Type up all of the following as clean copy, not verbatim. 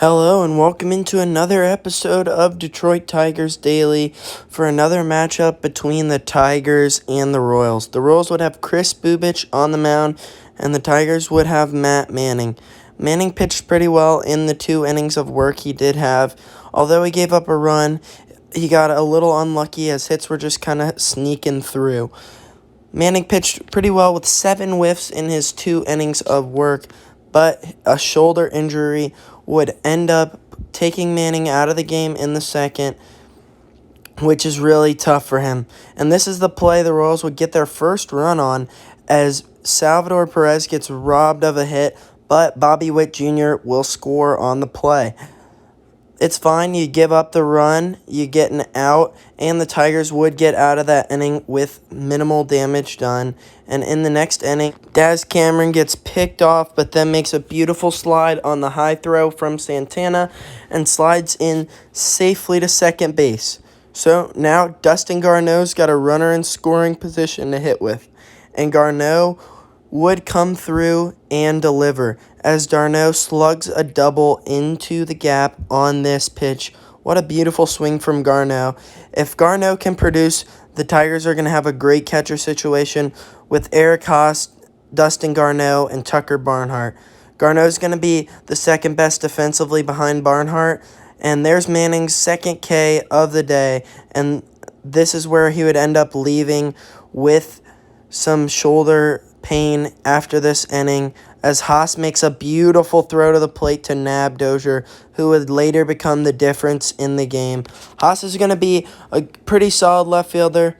Hello and welcome into another episode of Detroit Tigers Daily for another matchup between the Tigers and the Royals. The Royals would have Kris Bubic on the mound and the Tigers would have Matt Manning. Manning pitched pretty well in the 2 innings of work he did have. Although he gave up a run, he got a little unlucky as hits were just kind of sneaking through. Manning pitched pretty well with 7 whiffs in his 2 innings of work, but a shoulder injury would end up taking Manning out of the game in the second, which is really tough for him. And this is the play the Royals would get their first run on as Salvador Perez gets robbed of a hit, but Bobby Witt Jr. will score on the play. It's fine, you give up the run, you get an out, and the Tigers would get out of that inning with minimal damage done. And in the next inning, Daz Cameron gets picked off, but then makes a beautiful slide on the high throw from Santana and slides in safely to second base. So now Dustin Garneau's got a runner in scoring position to hit with, and Garneau would come through and deliver as d'Arnaud slugs a double into the gap on this pitch. What a beautiful swing from Garneau. If Garneau can produce, the Tigers are going to have a great catcher situation with Eric Haase, Dustin Garneau, and Tucker Barnhart. Garneau's going to be the second best defensively behind Barnhart, and there's Manning's second K of the day, and this is where he would end up leaving with some shoulder pain after this inning as Haase makes a beautiful throw to the plate to nab Dozier, who would later become the difference in the game. Haase is going to be a pretty solid left fielder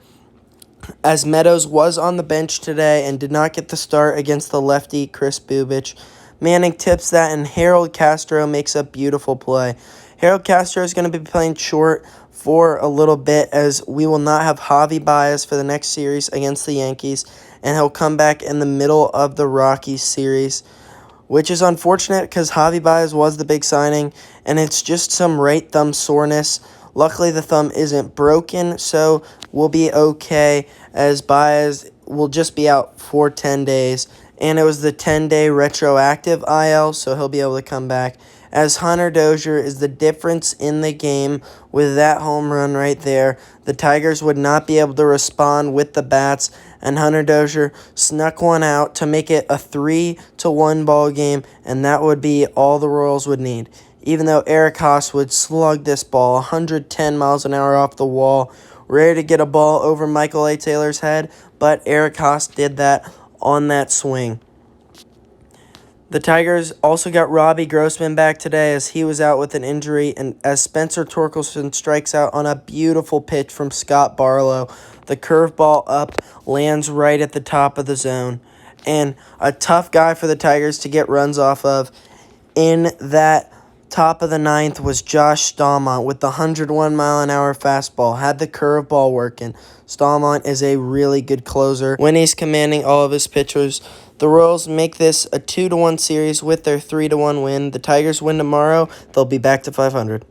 as Meadows was on the bench today and did not get the start against the lefty Kris Bubic. Manning tips that and Harold Castro makes a beautiful play. Harold Castro is going to be playing short for a little bit as we will not have Javi Baez for the next series against the Yankees, and he'll come back in the middle of the Rockies series, which is unfortunate because Javi Baez was the big signing, and it's just some right thumb soreness. Luckily, the thumb isn't broken, so we'll be okay as Baez will just be out for 10 days, and it was the 10-day retroactive IL, so he'll be able to come back. As Hunter Dozier is the difference in the game with that home run right there. The Tigers would not be able to respond with the bats, and Hunter Dozier snuck one out to make it a 3-1 ball game, and that would be all the Royals would need. Even though Eric Haase would slug this ball 110 miles an hour off the wall, ready to get a ball over Michael A. Taylor's head, but Eric Haase did that on that swing. The Tigers also got Robbie Grossman back today as he was out with an injury, and as Spencer Torkelson strikes out on a beautiful pitch from Scott Barlow, the curveball up lands right at the top of the zone. And a tough guy for the Tigers to get runs off of in that top of the ninth was Josh Staumont with the 101-mile-an-hour fastball. Had the curveball working. Staumont is a really good closer when he's commanding all of his pitchers. The Royals make this a 2-1 series with their 3-1 win. The Tigers win tomorrow. They'll be back to 500.